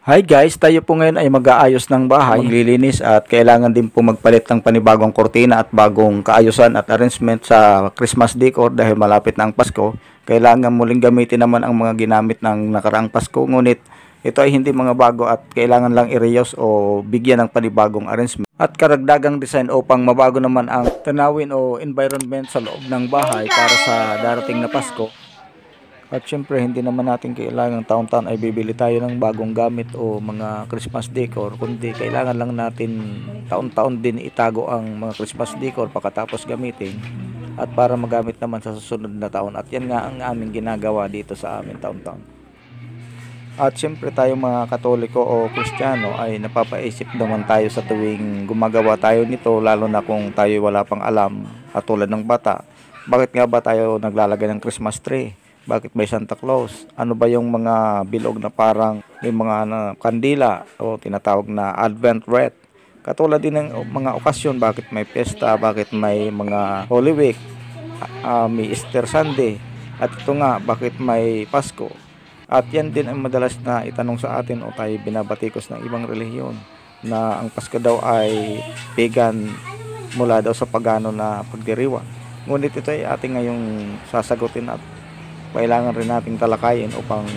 Hi guys, tayo po ngayon ay mag-aayos ng bahay, maglilinis at kailangan din po magpalit ng panibagong kortina at bagong kaayusan at arrangement sa Christmas decor dahil malapit na ang Pasko. Kailangan muling gamitin naman ang mga ginamit ng nakaraang Pasko, ngunit ito ay hindi mga bago at kailangan lang i-reuse o bigyan ng panibagong arrangement at karagdagang design upang mabago naman ang tanawin o environment sa loob ng bahay para sa darating na Pasko. At syempre hindi naman natin kailangan taon-taon ay bibili tayo ng bagong gamit o mga Christmas decor, kundi kailangan lang natin taon-taon din itago ang mga Christmas decor pagkatapos gamitin at para magamit naman sa susunod na taon. At yan nga ang aming ginagawa dito sa amin taon-taon. At syempre tayo mga Katoliko o Kristiyano ay napapaisip naman tayo sa tuwing gumagawa tayo nito, lalo na kung tayo wala pang alam at tulad ng bata. Bakit nga ba tayo naglalagay ng Christmas tree? Bakit may Santa Claus? Ano ba yung mga bilog na parang may mga kandila o tinatawag na Advent wreath? Katulad din ng mga okasyon, bakit may pesta, bakit may mga Holy Week, may Easter Sunday, at ito nga, bakit may Pasko? At yan din ang madalas na itanong sa atin o tayo binabatikos ng ibang relihiyon na ang Pasko daw ay pagan mula daw sa pagano na pagdiriwang. Ngunit ito ay ating ngayong sasagutin at kailangan rin nating talakayin upang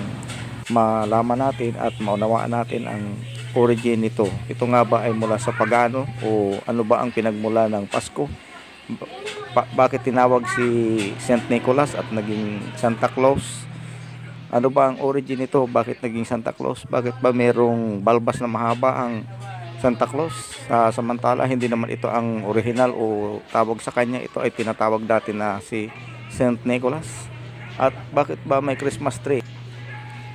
malaman natin at maunawaan natin ang origin nito. Ito nga ba ay mula sa pagano o ano ba ang pinagmula ng Pasko? Bakit tinawag si Saint Nicholas at naging Santa Claus? Ano ba ang origin nito? Bakit naging Santa Claus? Bakit ba merong balbas na mahaba ang Santa Claus? Samantala hindi naman ito ang original o tawag sa kanya. Ito ay tinatawag dati na si Saint Nicholas. At bakit ba may Christmas tree?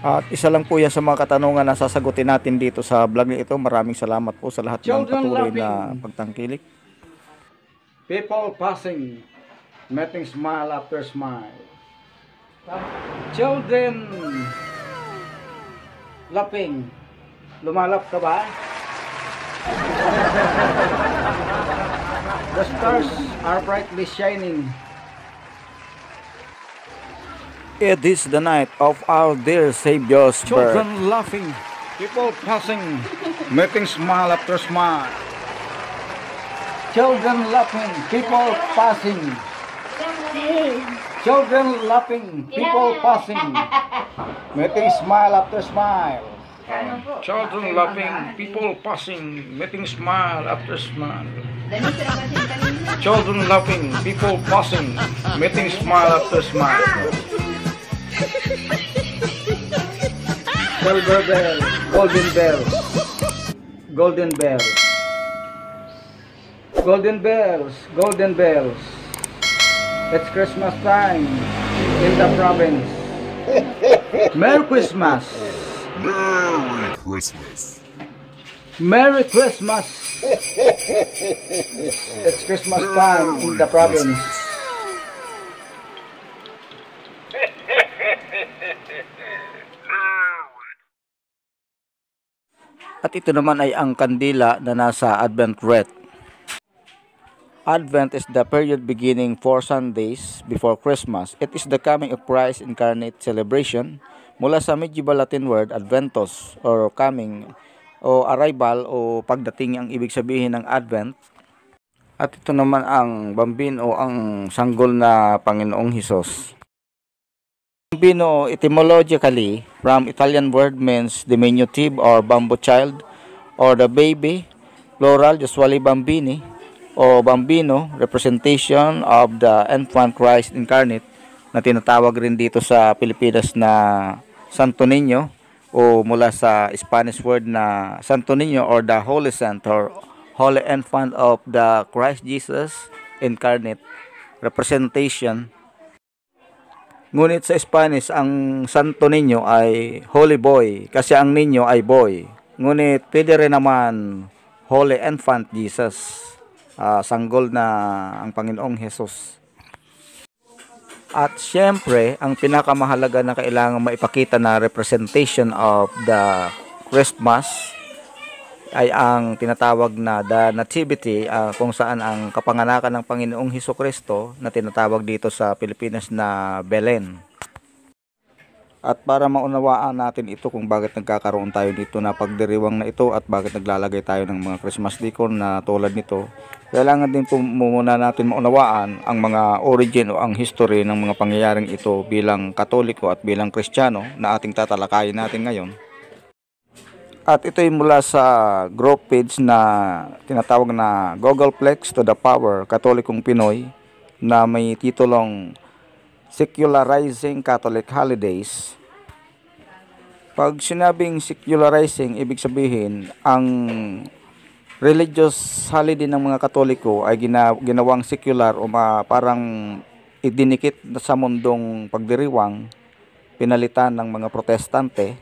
At isa lang po yan sa mga katanungan na sasagutin natin dito sa vlog na ito. Maraming salamat po sa lahat ng patuloy na pagtangkilik. People passing, making smile after smile. Children laughing. Lumalap ka ba? The stars are brightly shining. It is the night of our dear Savior's birth. Children laughing, people passing, making smile after smile. Children laughing, people passing. Children laughing, people passing, making smile after smile. Children laughing, people passing, making smile after smile. Children laughing, people passing, making smile after smile. Silver bells, golden bells, golden bells, golden bells, golden bells. It's Christmas time in the province. Merry Christmas. Merry Christmas. Merry Christmas. It's Christmas time in the province. At ito naman ay ang kandila na nasa Advent wreath. Advent is the period beginning 4 Sundays before Christmas. It is the coming of Christ incarnate celebration mula sa medieval Latin word Adventus or coming o arrival o pagdating ang ibig sabihin ng Advent. At ito naman ang bambino o ang sanggol na Panginoong Hesus. Bambino etymologically from Italian word means diminutive or bamboo child or the baby, plural usually bambini o bambino, representation of the infant Christ incarnate na tinatawag rin dito sa Pilipinas na Santo Niño o mula sa Spanish word na Santo Niño or the Holy Saint or Holy Infant of the Christ Jesus incarnate representation. Ngunit sa Spanish, ang Santo Niño ay Holy Boy kasi ang Niño ay boy. Ngunit pwede rin naman Holy Infant Jesus, sanggol na ang Panginoong Hesus. At syempre, ang pinakamahalaga na kailangan maipakita na representation of the Christmas ay ang tinatawag na the Nativity, kung saan ang kapanganakan ng Panginoong Hesukristo na tinatawag dito sa Pilipinas na Belen. At para maunawaan natin ito kung bakit nagkakaroon tayo dito na pagdiriwang na ito at bakit naglalagay tayo ng mga Christmas decor na tulad nito, kailangan din po muna natin maunawaan ang mga origin o ang history ng mga pangyayaring ito bilang Katoliko at bilang Kristiyano na ating tatalakayin natin ngayon. At ito ay mula sa group page na tinatawag na Googleplex to the Power Katolikong Pinoy na may titulong Secularizing Catholic Holidays. Pag sinabing secularizing, ibig sabihin ang religious holiday ng mga Katoliko ay ginawang secular o parang idinikit sa mundong pagdiriwang, pinalitan ng mga Protestante,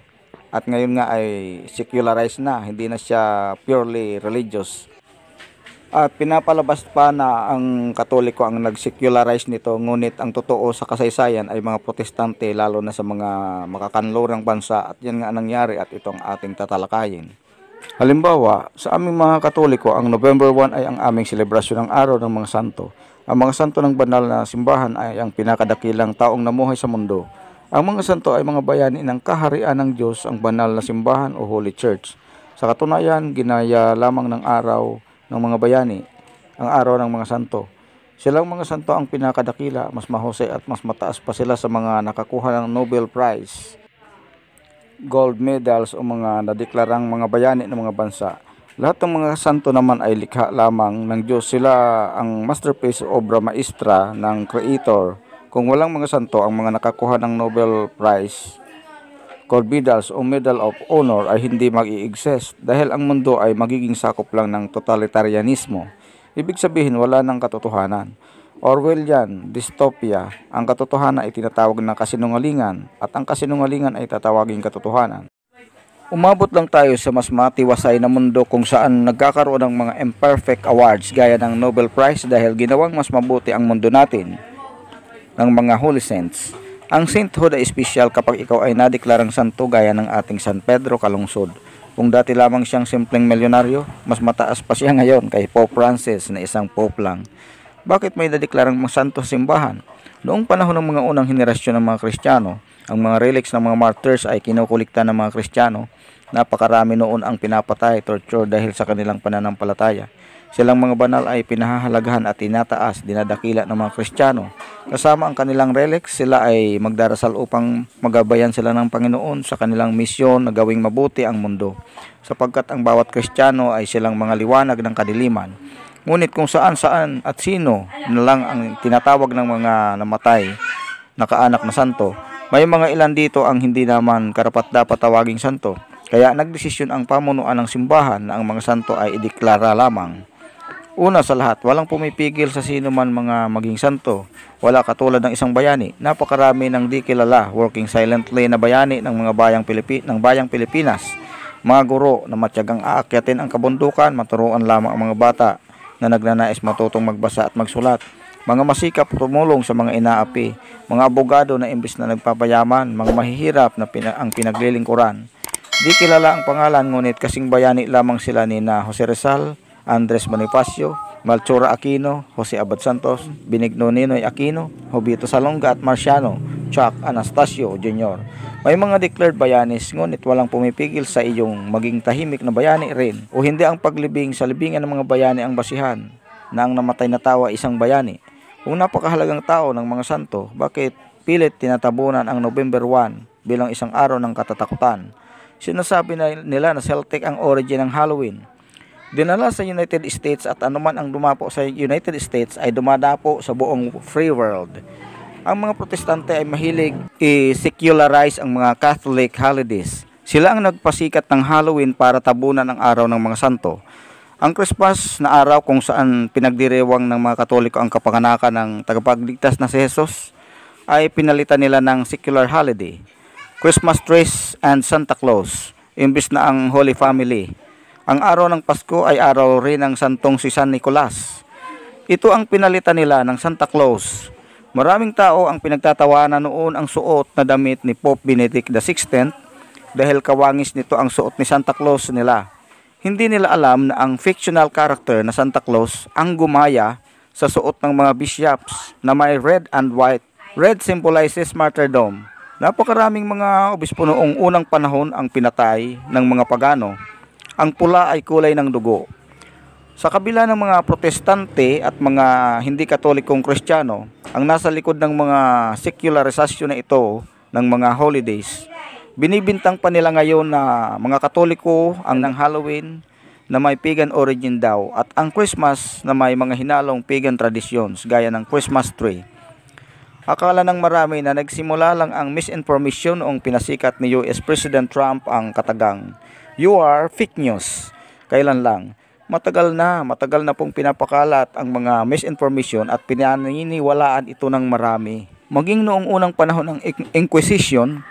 at ngayon nga ay secularized na, hindi na siya purely religious. At pinapalabas pa na ang Katoliko ang nag-secularize nito, ngunit ang totoo sa kasaysayan ay mga Protestante, lalo na sa mga makakanlurang bansa, at yan nga nangyari at itong ating tatalakayin. Halimbawa, sa aming mga Katoliko, ang November 1 ay ang aming selebrasyon ng araw ng mga santo. Ang mga santo ng banal na simbahan ay ang pinakadakilang taong namuhay sa mundo. Ang mga santo ay mga bayani ng kaharian ng Diyos, ang banal na simbahan o Holy Church. Sa katunayan, ginaya lamang ng araw ng mga bayani, ang araw ng mga santo. Silang mga santo ang pinakadakila, mas mahusay at mas mataas pa sila sa mga nakakuha ng Nobel Prize, gold medals o mga nadeklarang mga bayani ng mga bansa. Lahat ng mga santo naman ay likha lamang ng Diyos. Sila ang masterpiece o obra maestra ng Creator. Kung walang mga santo, ang mga nakakuha ng Nobel Prize, gold medals o Medal of Honor ay hindi mag-i-exist dahil ang mundo ay magiging sakop lang ng totalitarianismo. Ibig sabihin wala ng katotohanan. Orwellian, dystopia. Ang katotohanan ay tinatawag na kasinungalingan at ang kasinungalingan ay tatawaging katotohanan. Umabot lang tayo sa mas matiwasay na mundo kung saan nagkakaroon ng mga imperfect awards gaya ng Nobel Prize dahil ginawang mas mabuti ang mundo natin ng mga holy saints. Ang sainthood ay special kapag ikaw ay nadeklarang santo gaya ng ating San Pedro Calungsod. Kung dati lamang siyang simpleng milyonaryo, mas mataas pa siya ngayon kay Pope Francis na isang pope lang. Bakit may nadeklarang mga santo sa simbahan? Noong panahon ng mga unang henerasyon ng mga Kristiyano, ang mga relics ng mga martyrs ay kinukulikta ng mga Kristiyano. Napakarami noon ang pinapatay, torture dahil sa kanilang pananampalataya. Silang mga banal ay pinahahalagahan at tinataas, dinadakila ng mga Kristiyano. Kasama ang kanilang relics, sila ay magdarasal upang magabayan sila ng Panginoon sa kanilang misyon na gawing mabuti ang mundo. Sapagkat ang bawat Kristiyano ay silang mga liwanag ng kadiliman. Ngunit kung saan-saan at sino na lang ang tinatawag ng mga namatay na kaanak na santo, may mga ilan dito ang hindi naman karapat-dapat tawaging santo. Kaya nagdesisyon ang pamunuan ng simbahan na ang mga santo ay ideklara lamang. Una sa lahat, walang pumipigil sa sino man mga maging santo. Wala katulad ng isang bayani. Napakarami ng di kilala, working silently na bayani ng mga bayang Pilipinas. Mga guro na matyagang aakyatin ang kabundukan, maturuan lamang ang mga bata na nagnanais matutong magbasa at magsulat. Mga masikap tumulong sa mga inaapi. Mga abogado na imbis na nagpapayaman, mga mahihirap na ang pinaglilingkuran. Di kilala ang pangalan, ngunit kasing bayani lamang sila ni na Jose Rizal, Andres Bonifacio, Malchura Aquino, Jose Abad Santos, Benigno Ninoy Aquino, Jovito Salonga at Marciano, Chuck Anastasio Jr. May mga declared bayanis, ngunit walang pumipigil sa iyong maging tahimik na bayani rin o hindi ang paglibing sa libingan ng mga bayani ang basihan na ang namatay na tao ay isang bayani. Kung napakahalagang tao ng mga santo, bakit pilit tinatabunan ang November 1 bilang isang araw ng katatakutan? Sinasabi nila na Celtic ang origin ng Halloween. Dinala sa United States at anuman ang dumapo sa United States ay dumadapo sa buong free world. Ang mga Protestante ay mahilig i-secularize ang mga Catholic holidays. Sila ang nagpasikat ng Halloween para tabunan ang araw ng mga santo. Ang Christmas na araw kung saan pinagdiriwang ng mga Katoliko ang kapanganakan ng tagapagligtas na si Jesus ay pinalitan nila ng secular holiday. Christmas trees and Santa Claus, imbis na ang Holy Family. Ang araw ng Pasko ay araw rin ng santong si San Nicolas. Ito ang pinalitan nila ng Santa Claus. Maraming tao ang pinagtatawanan noon ang suot na damit ni Pope Benedict XVI dahil kawangis nito ang suot ni Santa Claus nila. Hindi nila alam na ang fictional character na Santa Claus ang gumaya sa suot ng mga bishops na may red and white. Red symbolizes martyrdom, Napakaraming mga obispo noong unang panahon ang pinatay ng mga pagano. Ang pula ay kulay ng dugo. Sa kabila ng mga protestante at mga hindi katolikong Kristiyano, ang nasa likod ng mga secularization na ito ng mga holidays, binibintang pa nila ngayon na mga katoliko ang ng Halloween na may pagan origin daw at ang Christmas na may mga hinalong pagan traditions gaya ng Christmas tree. Akala ng marami na nagsimula lang ang misinformation noong pinasikat ni US President Trump ang katagang, "You are fake news." Kailan lang? Matagal na pong pinapakalat ang mga misinformation at pinaniniwalaan ito ng marami. Maging noong unang panahon ng Inquisition,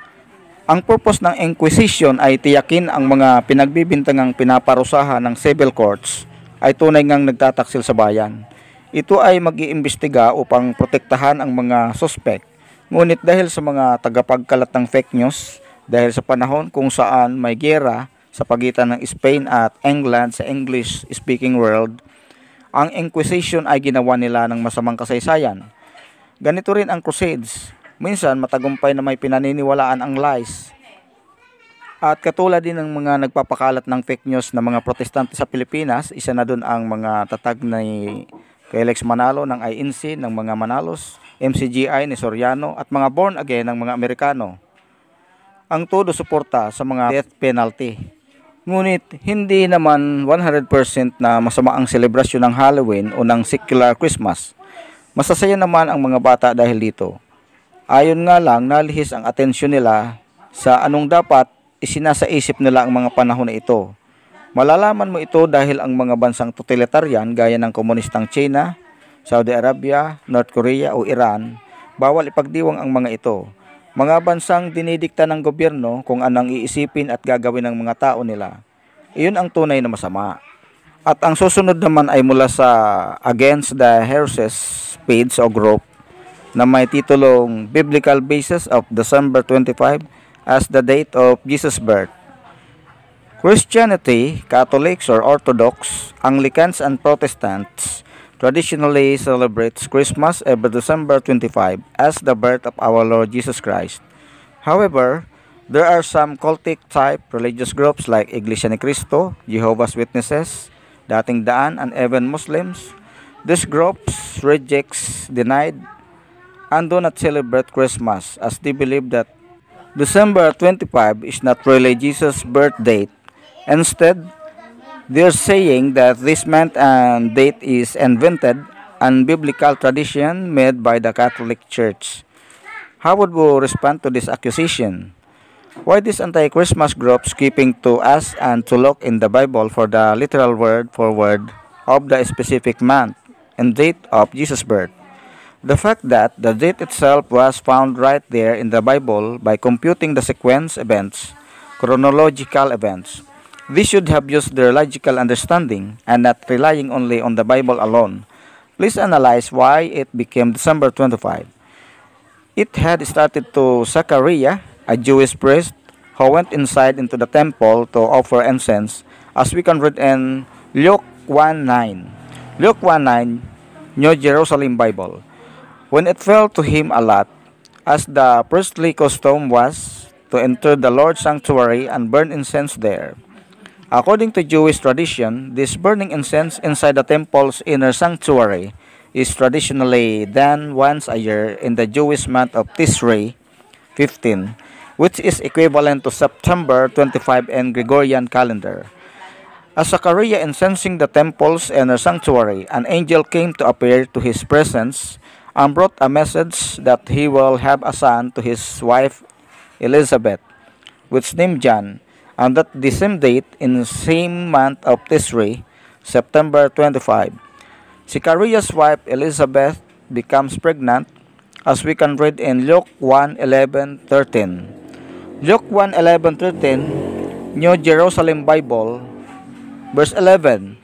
ang purpose ng Inquisition ay tiyakin ang mga pinagbibintangang pinaparusahan ng civil courts ay tunay ngang nagtataksil sa bayan. Ito ay mag-iimbestiga upang protektahan ang mga suspect. Ngunit dahil sa mga tagapagkalat ng fake news, dahil sa panahon kung saan may giyera sa pagitan ng Spain at England sa English-speaking world, ang Inquisition ay ginawa nila ng masamang kasaysayan. Ganito rin ang Crusades. Minsan matagumpay na may pinaniniwalaan ang lies. At katulad din ng mga nagpapakalat ng fake news na mga protestante sa Pilipinas, isa na doon ang mga tatag ni kay Lex Manalo ng INC ng mga Manalos, MCGI ni Soriano at mga born again ng mga Amerikano. Ang todo suporta sa mga death penalty. Ngunit hindi naman 100% na masama ang selebrasyon ng Halloween o ng secular Christmas. Masasaya naman ang mga bata dahil dito. Ayon nga lang, nalihis ang atensyon nila sa anong dapat isinasaisip nila ang mga panahon na ito. Malalaman mo ito dahil ang mga bansang totalitarian gaya ng komunistang China, Saudi Arabia, North Korea o Iran, bawal ipagdiwang ang mga ito. Mga bansang dinidikta ng gobyerno kung anong iisipin at gagawin ng mga tao nila. Iyon ang tunay na masama. At ang susunod naman ay mula sa Against the Heresies page o group na may titulong Biblical Basis of December 25 as the date of Jesus' birth. Christianity, Catholics or Orthodox, Anglicans and Protestants traditionally celebrates Christmas every December 25 as the birth of our Lord Jesus Christ. However, there are some cultic type religious groups like Iglesia ni Cristo, Jehovah's Witnesses, Dating Daan, and even Muslims. These groups rejects, denied, and do not celebrate Christmas as they believe that December 25 is not really Jesus' birth date. Instead, they're saying that this month and date is invented and biblical tradition made by the Catholic Church. How would we respond to this accusation? Why these anti-Christmas groups keeping to us and to look in the Bible for the literal word for word of the specific month and date of Jesus' birth? The fact that the date itself was found right there in the Bible by computing the sequence events, chronological events. This should have used their logical understanding and not relying only on the Bible alone. Please analyze why it became December 25. It had started to Zechariah, a Jewish priest who went inside into the temple to offer incense, as we can read in Luke 1:9. Luke 1:9, New Jerusalem Bible. When it fell to him a lot, as the priestly custom was, to enter the Lord's sanctuary and burn incense there. According to Jewish tradition, this burning incense inside the temple's inner sanctuary is traditionally done once a year in the Jewish month of Tishrei 15, which is equivalent to September 25 in Gregorian calendar. As Zechariah incensing the temple's inner sanctuary, an angel came to appear to his presence and brought a message that he will have a son to his wife Elizabeth, which named John, and that the same date in the same month of Tishrei, September 25. Zechariah's wife Elizabeth becomes pregnant, as we can read in Luke 1:11-13. Luke 1:11-13, New Jerusalem Bible, verse 11.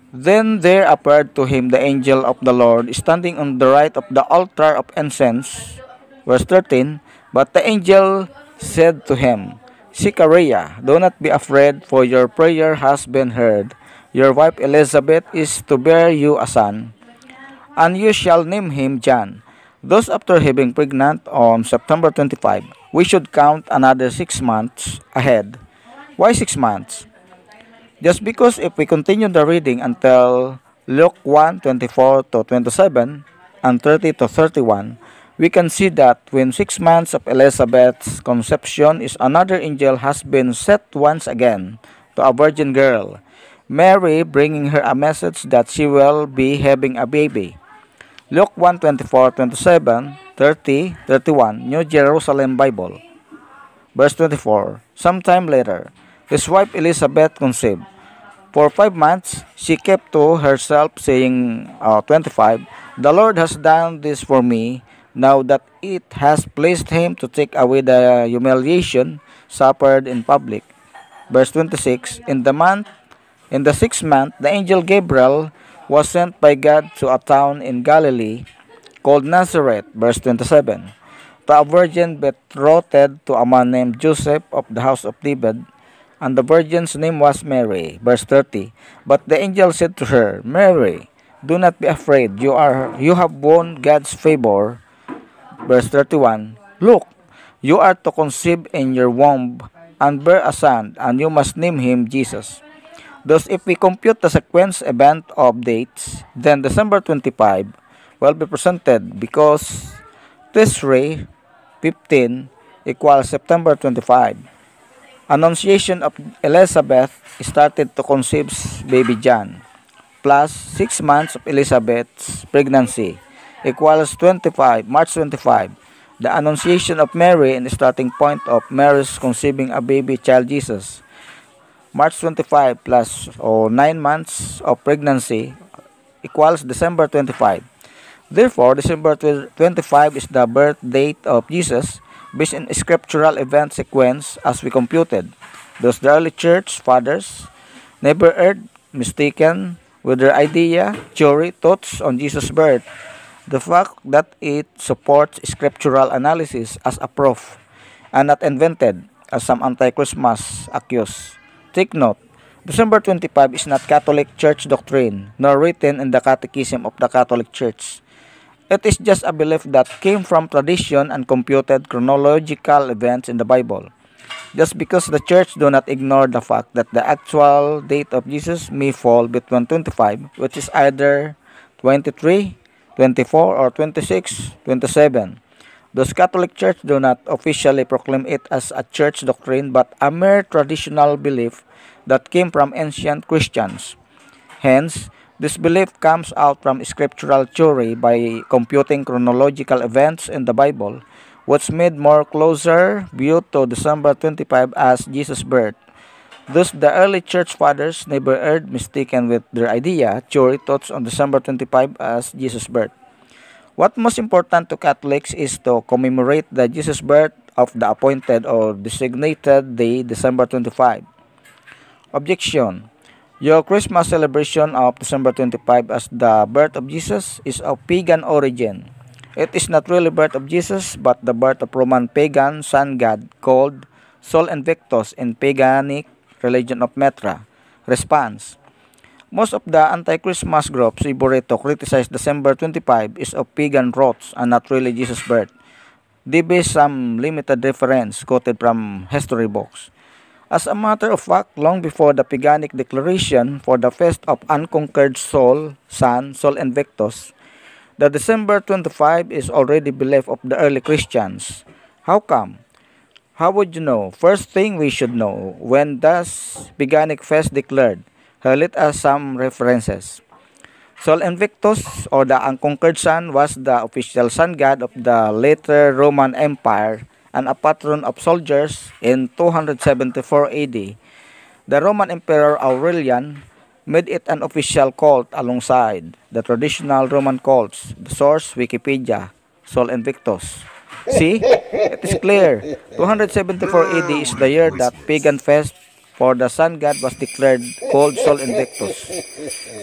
Then there appeared to him the angel of the Lord standing on the right of the altar of incense, verse 13. But the angel said to him, Zechariah, do not be afraid, for your prayer has been heard. Your wife Elizabeth is to bear you a son, and you shall name him John. Thus after having pregnant on September 25, we should count another 6 months ahead. Why 6 months? Just because if we continue the reading until Luke 1:24 to 27 and 30 to 31, we can see that when 6 months of Elizabeth's conception is another angel has been set once again to a virgin girl, Mary, bringing her a message that she will be having a baby. Luke 1:24, 27, 30, 31, New Jerusalem Bible. Verse 24, sometime later, his wife Elizabeth conceived. For 5 months, she kept to herself, saying, 25, the Lord has done this for me, now that it has pleased him to take away the humiliation suffered in public. Verse 26, in the 6th month, the angel Gabriel was sent by God to a town in Galilee called Nazareth, verse 27, to a virgin betrothed to a man named Joseph of the house of David, and the virgin's name was Mary, verse 30. But the angel said to her, Mary, do not be afraid, you have won God's favor. Verse 31, look, you are to conceive in your womb and bear a son, and you must name him Jesus. Thus, if we compute the sequence event of dates, then December 25 will be presented because Tishrei 15 equals September 25. Annunciation of Elizabeth started to conceive baby John, plus 6 months of Elizabeth's pregnancy equals March 25. The Annunciation of Mary and the starting point of Mary's conceiving a baby child Jesus, March 25 plus 9 months of pregnancy equals December 25. Therefore, December 25 is the birth date of Jesus based on scriptural event sequence as we computed. Thus, the early church fathers never erred, mistaken with their idea, theory, thoughts on Jesus' birth. The fact that it supports scriptural analysis as a proof and not invented as some anti-Christmas accuse. Take note, December 25 is not Catholic Church doctrine, nor written in the Catechism of the Catholic Church. It is just a belief that came from tradition and computed chronological events in the Bible. Just because the Church do not ignore the fact that the actual date of Jesus may fall between 25, which is either 23, 24, or 26, 27. Thus, Catholic Church do not officially proclaim it as a church doctrine but a mere traditional belief that came from ancient Christians. Hence, this belief comes out from scriptural theory by computing chronological events in the Bible, which made more closer view to December 25 as Jesus' birth. Thus, the early church fathers never erred, mistaken with their idea, theory, thoughts on December 25 as Jesus' birth. What most important to Catholics is to commemorate the Jesus' birth of the appointed or designated day, December 25. Objection. Your Christmas celebration of December 25 as the birth of Jesus is of pagan origin. It is not really birth of Jesus, but the birth of Roman pagan sun god called Sol Invictus in paganic religion of Mithra. Response. Most of the anti-Christmas groups favorite to criticize December 25 is of pagan roots and not really Jesus' birth. They base some limited reference quoted from history books. As a matter of fact, long before the paganic declaration for the feast of unconquered Sol, Sun, Sol Invictus, the December 25 is already belief of the early Christians. How come? How would you know? First thing we should know, when does paganic feast declared? Here let us some references. Sol Invictus, or the unconquered sun, was the official sun god of the later Roman Empire and a patron of soldiers in 274 AD. The Roman Emperor Aurelian made it an official cult alongside the traditional Roman cults. The source, Wikipedia, Sol Invictus. See, it is clear. 274 AD is the year that pagan fest for the sun god was declared called Sol Invictus.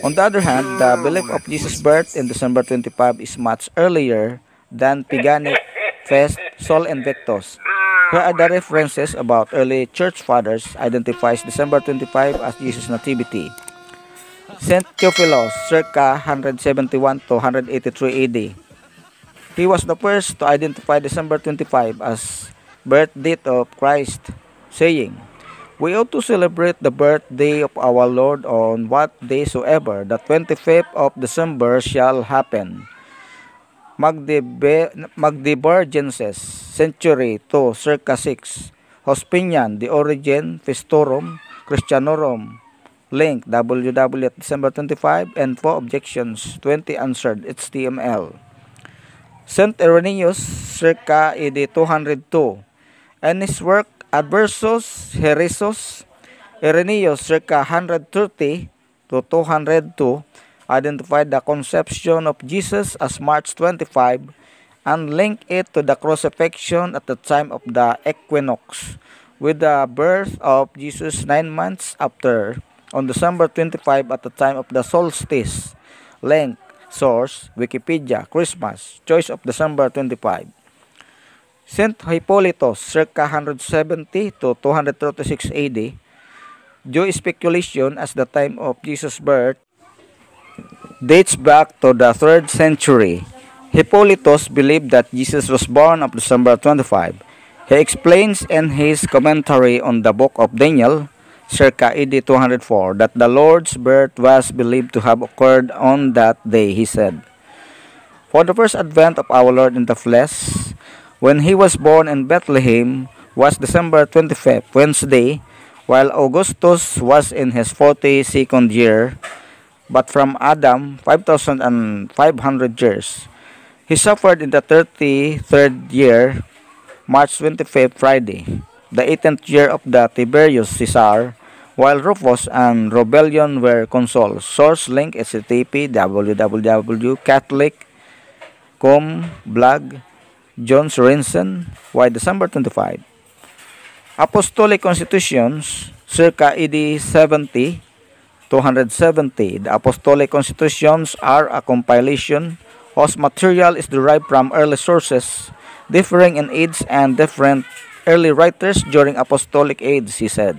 On the other hand, the belief of Jesus' birth in December 25 is much earlier than paganic fest Sol Invictus. Here are the references about early church fathers identifies December 25 as Jesus' nativity. Saint Theophilus, circa 171 to 183 AD. He was the first to identify December 25 as birth date of Christ, saying, "We ought to celebrate the birthday of our Lord on what day soever the 25th of December shall happen." Magdeburgenses, Century 2, circa 6. Hospinian, The Origin, Festorum, Christianorum, link www at December 25, and 4 objections, 20 answered, HTML. St. Irenaeus, circa AD 202, and his work Adversus Heresos. Irenaeus, circa 130 to 202, identified the conception of Jesus as March 25 and linked it to the crucifixion at the time of the equinox, with the birth of Jesus 9 months after, on December 25 at the time of the solstice. Link, source, Wikipedia, Christmas, choice of December 25. Saint Hippolytus, circa 170 to 236 AD, Jewish speculation as the time of Jesus' birth dates back to the 3rd century. Hippolytus believed that Jesus was born on December 25. He explains in his commentary on the book of Daniel, circa AD 204, that the Lord's birth was believed to have occurred on that day. He said, "For the first advent of our Lord in the flesh, when he was born in Bethlehem, was December 25th, Wednesday, while Augustus was in his 42nd year, but from Adam 5,500 years. He suffered in the 33rd year, March 25th, Friday, the 18th year of the Tiberius Caesar, while Rufus and Rebellion were consuls." Source link http www.catholic.com blog John Sorensen. Why December 25? Apostolic Constitutions, circa AD 70, 270. The Apostolic Constitutions are a compilation whose material is derived from early sources, differing in age and different early writers during apostolic age, he said.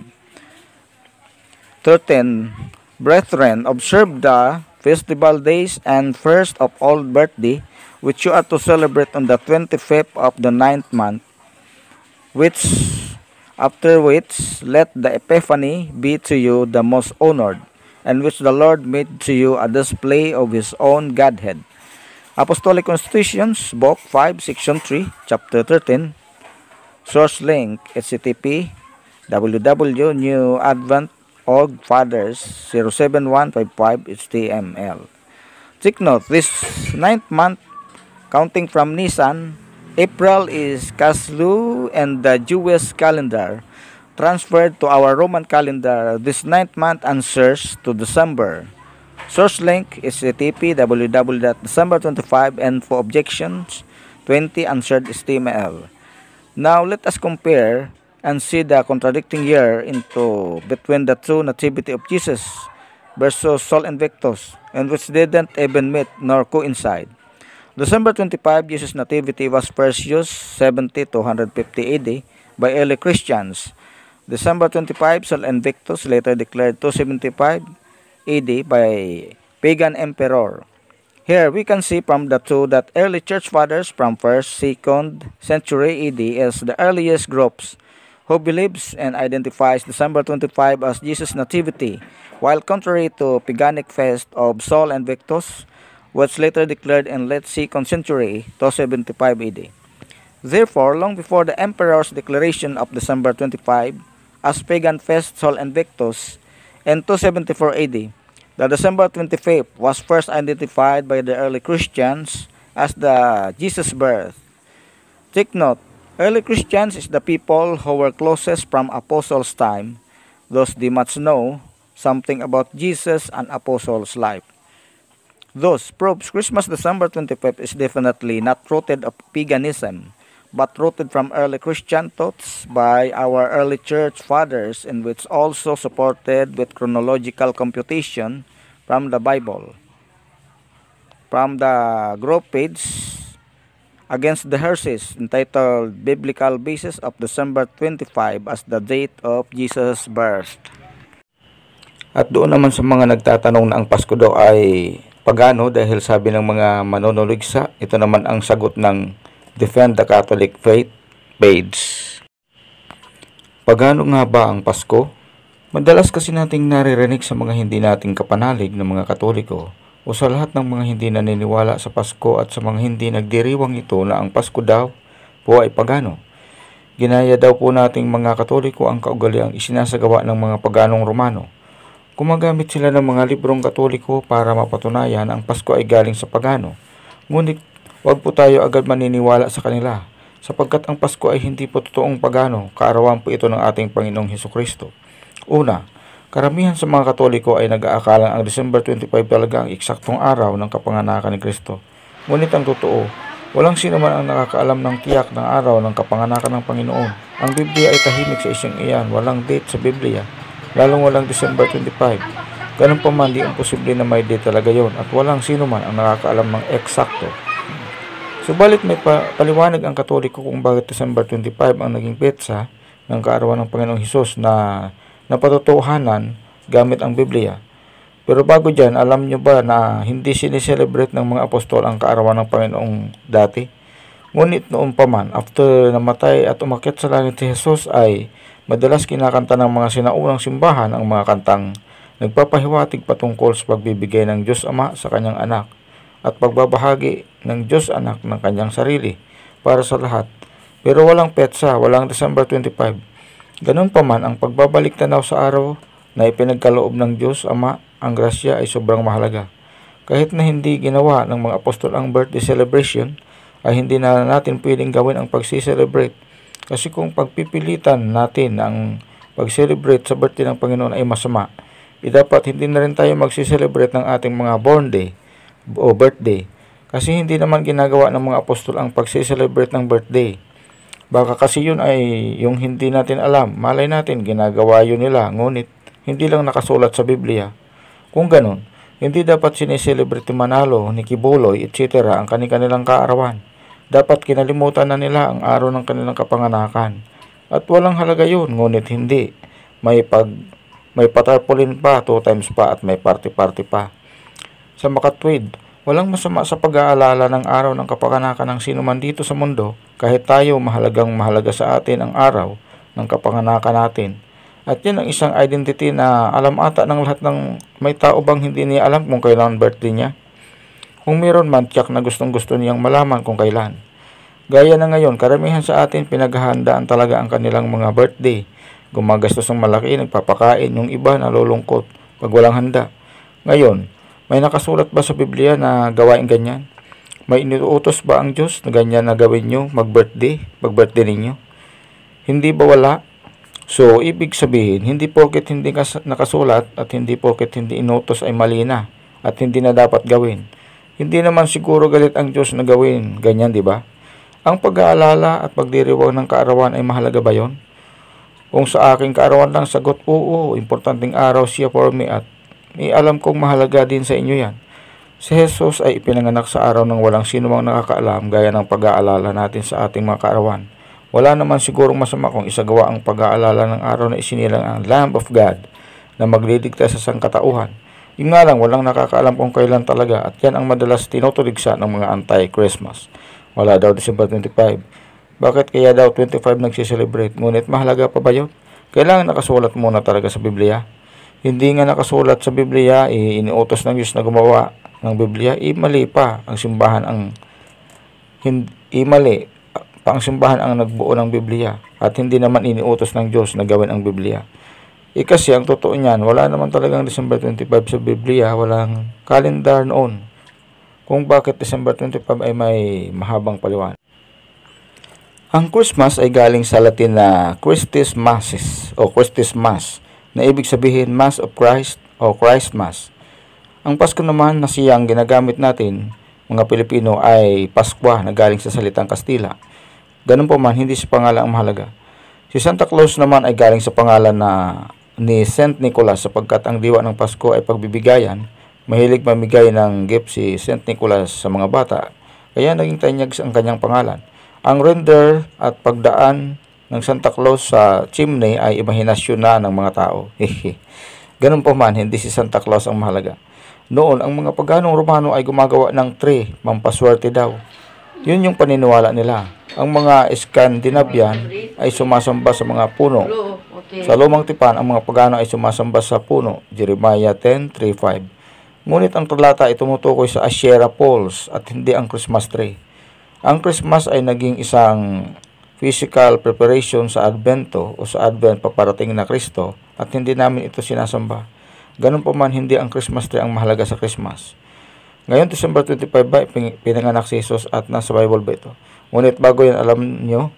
13. Brethren, observe the festival days and first of all birthday, which you are to celebrate on the 25th of the 9th month, after which let the Epiphany be to you the most honored, and which the Lord made to you a display of his own Godhead. Apostolic Constitutions, Book 5, Section 3, Chapter 13. Source link http www.newadvent.org Fathers 07155 HTML. Take note, this 9th month, counting from Nisan, April is Caslu, and the Jewish calendar. Transferred to our Roman calendar, this 9th month answers to December. Source link is http www.december25 and for objections 20 answered HTML. Now let us compare and see the contradicting year between the two nativity of Jesus versus Sol Invictus, and which didn't even meet nor coincide. December 25, Jesus' nativity was first used 70 to 150 AD by early Christians. December 25, Sol Invictus, later declared 275 AD by pagan emperor. Here we can see from the two that early church fathers from 1st, 2nd century AD as the earliest groups who believes and identifies December 25 as Jesus' nativity, while contrary to paganic fest of Sol Invictus, which later declared in late 2nd century 275 AD. Therefore, long before the emperor's declaration of December 25 as pagan fest Sol Invictus in 274 AD, the December 25th was first identified by the early Christians as the Jesus' birth. Take note, early Christians is the people who were closest from apostles' time, thus they must know something about Jesus and apostles' life. Thus proves Christmas December 25th is definitely not rooted of paganism, but rooted from early Christian thoughts by our early church fathers, and which also supported with chronological computation from the Bible. From the group page against the heresies entitled Biblical Basis of December 25 as the date of Jesus' birth. At doon naman sa mga nagtatanong na ang Pasko daw ay pagano dahil sabi ng mga manonoligsa, ito naman ang sagot ng Defend the Catholic Faith page. Pagano nga ba ang Pasko? Madalas kasi nating naririnig sa mga hindi nating kapanalig ng mga Katoliko o sa lahat ng mga hindi naniniwala sa Pasko at sa mga hindi nagdiriwang ito na ang Pasko daw po ay pagano. Ginaya daw po nating mga Katoliko ang kaugaliang isinasagawa ng mga paganong Romano. Gumagamit sila ng mga librong Katoliko para mapatunayan ang Pasko ay galing sa pagano. Ngunit huwag po tayo agad maniniwala sa kanila, sapagkat ang Pasko ay hindi po totoong pagano, kaarawan po ito ng ating Panginoong Hesukristo. Una, karamihan sa mga Katoliko ay nag-aakalang ang December 25 talaga ang eksaktong araw ng kapanganakan ni Kristo. Ngunit ang totoo, walang sino man ang nakakaalam ng tiyak ng araw ng kapanganakan ng Panginoon. Ang Biblia ay tahimik sa isyong iyan, walang date sa Biblia, lalong walang December 25. Ganun pa man, di imposible na may date talaga yon at walang sino man ang nakakaalam ng eksakto. Subalit may paliwanag ang Katoliko kung bakit December 25 ang naging petsa ng kaarawan ng Panginoong Hesus na napatotohanan gamit ang Biblia. Pero bago dyan, alam nyo ba na hindi sineselebrate ng mga apostol ang kaarawan ng Panginoong dati? Ngunit noon pa man, after namatay at umakyat sa langit si Jesus ay madalas kinakanta ng mga sinaunang simbahan ang mga kantang nagpapahiwatig patungkol sa pagbibigay ng Diyos Ama sa kanyang anak at pagbabahagi ng Diyos Anak ng kanyang sarili para sa lahat. Pero walang petsa, walang December 25. Ganun pa man, ang pagbabalik tanaw sa araw na ipinagkaloob ng Diyos Ama, ang grasya ay sobrang mahalaga. Kahit na hindi ginawa ng mga apostol ang birthday celebration, ay hindi na natin pwedeng gawin ang pag-celebrate. Kasi kung pagpipilitan natin ang pag-celebrate sa birthday ng Panginoon ay masama, dapat hindi na rin tayo mag-celebrate ng ating mga born day o birthday. Kasi hindi naman ginagawa ng mga apostol ang pag-celebrate ng birthday. Baka kasi yun ay yung hindi natin alam. Malay natin ginagawa yun nila, ngunit hindi lang nakasulat sa Biblia. Kung ganun, hindi dapat sineselebrate ni Manalo, ni Kibuloy, etc. ang kanilang kaarawan. Dapat kinalimutan na nila ang araw ng kanilang kapanganakan. At walang halaga yun, ngunit hindi. May patarpulin pa, 2 times pa, at may party-party pa. Sa makatwid, walang masama sa pag-aalala ng araw ng kapanganakan ng sino man dito sa mundo, kahit tayo mahalaga sa atin ang araw ng kapanganakan natin. At yan ang isang identity na alam ata ng lahat ng may tao bang hindi niya alam kung kailan birthday niya. Kung meron man, tiyak na gustong-gusto niyang malaman kung kailan. Gaya na ngayon, karamihan sa atin pinaghahandaan talaga ang kanilang mga birthday. Gumagastos ng malaki, nagpapakain, yung iba nalulungkot pag walang handa. Ngayon, may nakasulat ba sa Biblia na gawain ganyan? May inuutos ba ang Diyos na ganyan na gawin nyo mag-birthday ninyo? Hindi ba wala? So, ibig sabihin, hindi porket hindi nakasulat at hindi porket hindi inutos ay mali na at hindi na dapat gawin. Hindi naman siguro galit ang Diyos na gawin ganyan, di ba? Ang pag-aalala at pagdiriwang ng kaarawan ay mahalaga ba yon? Kung sa aking kaarawan lang, sagot, oo, importanteng araw siya for me at alam kong mahalaga din sa inyo yan. Si Jesus ay ipinanganak sa araw ng walang sino mang nakakaalam gaya ng pag-aalala natin sa ating mga kaarawan. Wala naman sigurong masama kung isagawa ang pag-aalala ng araw na isinilang ang Lamb of God na magliligtas sa sangkatauhan. Yung nga lang, walang nakakaalam kung kailan talaga at yan ang madalas tinutuligsa ng mga anti-Christmas. Wala daw December 25. Bakit kaya daw 25 nagsiselebrate? Ngunit mahalaga pa ba yun? Kailangan nakasulat muna talaga sa Biblia. Hindi nga nakasulat sa Biblia, iniutos ng Diyos na gumawa ng Biblia, mali pa ang simbahan ang simbahan ang nagbuo ng Biblia at hindi naman iniutos ng Diyos na gawin ang Biblia. Kasi ang totoo niyan, wala naman talagang December 25 sa Biblia, walang calendar noon. Kung bakit December 25 ay may mahabang paliwanag. Ang Christmas ay galing sa Latin na Christus Masses o Christus Mass, na ibig sabihin Mass of Christ o Christ Mass. Ang Pasko naman na siyang ginagamit natin, mga Pilipino, ay Paskwa na galing sa salitang Kastila. Ganun pa man, hindi si pangalan ang mahalaga. Si Santa Claus naman ay galing sa pangalan ni Saint Nicholas sapagkat ang diwa ng Pasko ay pagbibigayan. Mahilig mamigay ng gift si Saint Nicholas sa mga bata, kaya naging tanyag ang kanyang pangalan. Ang reindeer at pagdaan ng Santa Claus sa chimney ay imahinasyon na ng mga tao. Ganun pa man, hindi si Santa Claus ang mahalaga. Noon, ang mga paganong Romano ay gumagawa ng tree, mampaswerte daw. Yun yung paniniwala nila. Ang mga Scandinavian ay sumasamba sa mga puno. Sa Lumang Tipan, ang mga pagano ay sumasamba sa puno. Jeremiah 10:3-5. Ngunit ang talata ay tumutukoy sa Asherah poles at hindi ang Christmas tree. Ang Christmas ay naging isang physical preparation sa Advento o sa Advent paparating na Kristo at hindi namin ito sinasamba. Ganun pa man, hindi ang Christmas tree ang mahalaga sa Christmas. Ngayon, December 25 ba, pinanganak si Jesus at nasa Bible ba ito? Ngunit bago yan, alam nyo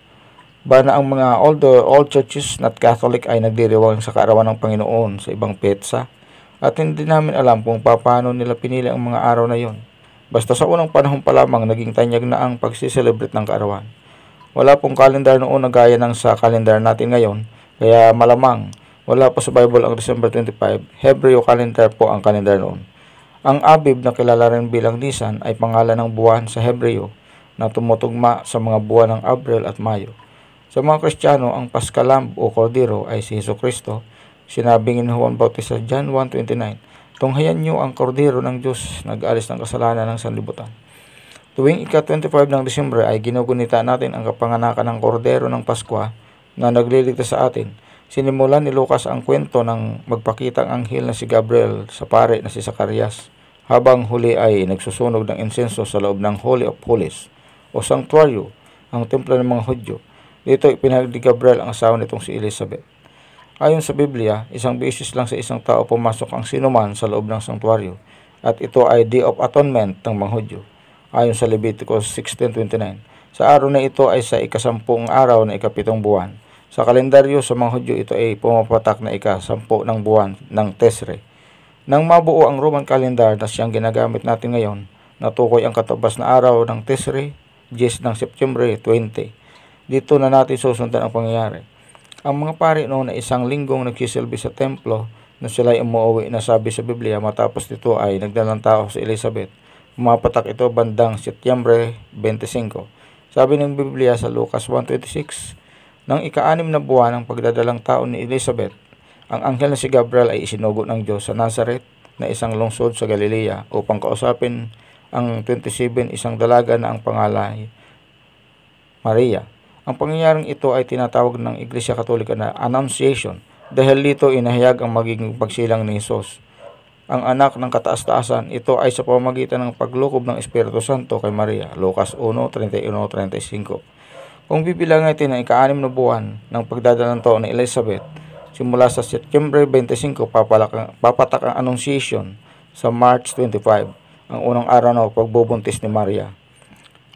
ba na ang mga old churches not Catholic ay nagdiriwang sa kaarawan ng Panginoon sa ibang petsa? At hindi namin alam kung paano nila pinili ang mga araw na yon. Basta sa unang panahon pa lamang naging tanyag na ang pagsiselebrate ng kaarawan. Wala pong kalendar noon na gaya ng sa kalendar natin ngayon, kaya malamang wala pa sa Bible ang December 25, Hebreo calendar po ang kalendar noon. Ang Abib na kilala rin bilang Nisan ay pangalan ng buwan sa Hebreo na tumutugma sa mga buwan ng Abril at Mayo. Sa mga Kristiyano, ang Paschal Lamb o Kordero ay si Jesucristo. Sinabing ni Juan Bautista John 1:29, "Tunghayan niyo ang Kordero ng Diyos, nag-alis ng kasalanan ng sanlibutan." Tuwing ika-25 ng Disyembre ay ginugunita natin ang kapanganakan ng Kordero ng Paskwa na nagliligtas sa atin. Sinimulan ni Lucas ang kwento ng magpakitang anghel na si Gabriel sa pare na si Zacarias, habang huli ay nagsusunog ng insenso sa loob ng Holy of Holies o Sanctuaryo, ang templo ng mga Hudyo. Dito ipinahayag ni Gabriel ang asawa nitong si Elizabeth. Ayon sa Biblia, isang beses lang sa isang tao pumasok ang sinuman sa loob ng sanctuaryo, at ito ay Day of Atonement ng mga Hudyo. Ayon sa Leviticus 16:29, sa araw na ito ay sa ika-10 araw na ika-7 buwan. Sa kalendaryo sa mga Hudyo, ito ay pumapatak na ika-10 ng buwan ng Tesre. Nang mabuo ang Roman calendar na siyang ginagamit natin ngayon, natukoy ang katabas na araw ng Tesre, 10 ng Septyembre 20. Dito na natin susundan ang pangyayari. Ang mga pari noon ay isang linggong nagsisilbi sa templo na sila ay umuwi na sabi sa Biblia matapos nito ay nagdalang tao si Elizabeth. Pumapatak ito bandang Setyembre 25. Sabi ng Biblia sa Lucas 1:26, nang ika-6 na buwan ng pagdadalang tao ni Elizabeth, ang anghel na si Gabriel ay isinugo ng Diyos sa Nazareth na isang lungsod sa Galilea upang kausapin ang 27 isang dalaga na ang pangalan Maria. Ang pangyayaring ito ay tinatawag ng Iglesia Katolika na Annunciation dahil dito inahayag ang magiging pagsilang ni Jesus, ang anak ng kataas-taasan. Ito ay sa pamamagitan ng paglukob ng Espiritu Santo kay Maria, Lucas 1:31-35. Kung bibilang natin ang ika-6 na buwan ng pagdadalang taon ni Elizabeth, simula sa September 25 papatak ang Annunciation sa March 25, ang unang araw ng pagbubuntis ni Maria.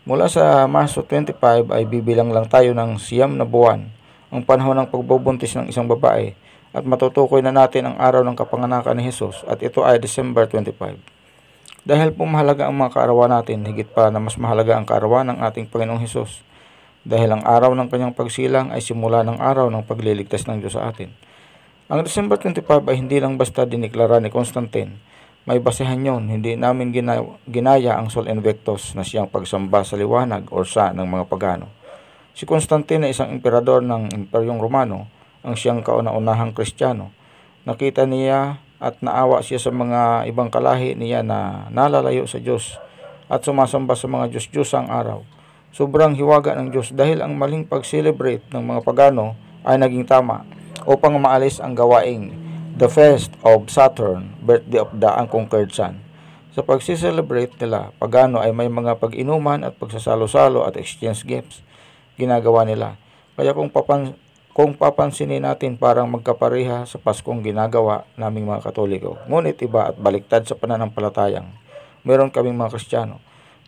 Mula sa Marso 25 ay bibilang lang tayo ng 9 na buwan, ang panahon ng pagbubuntis ng isang babae, at matutukoy na natin ang araw ng kapanganakan ni Jesus, at ito ay December 25. Dahil po mahalaga ang mga kaarawan natin, higit pa na mas mahalaga ang kaarawan ng ating Panginoong Jesus, dahil ang araw ng kanyang pagsilang ay simula ng araw ng pagliligtas ng Diyos sa atin. Ang December 25 ay hindi lang basta diniklara ni Constantine. May basehan yon. Hindi namin ginaya ang Sol Invictus na siyang pagsamba sa liwanag o sa ng mga pagano. Si Constantine ay isang emperador ng Imperyong Romano, ang siyang kauna-unahang Kristiyano. Nakita niya at naawa siya sa mga ibang kalahi niya na nalalayo sa Diyos at sumasamba sa mga Diyos-Diyosang araw. Sobrang hiwaga ng Diyos dahil ang maling pag-celebrate ng mga pagano ay naging tama upang maalis ang gawaing The Feast of Saturn, birthday of the unconquered sun. Sa pag-celebrate nila, pagano ay may mga pag-inuman at pagsasalo-salo at exchange gifts ginagawa nila. Kaya kung papansinin natin, parang magkapareha sa Paskong ginagawa naming mga Katoliko. Ngunit iba at baliktad sa pananampalatayang meron kaming mga Kristiyano.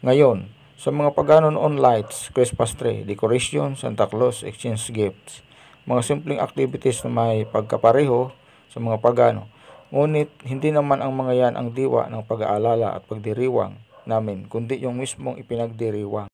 Ngayon, sa mga pagano noon, lights, Christmas tree, decoration, Santa Claus, exchange gifts, mga simpleng activities na may pagkapareho sa mga pagano. Ngunit hindi naman ang mga yan ang diwa ng pag-aalala at pagdiriwang namin, kundi yung mismong ipinagdiriwang.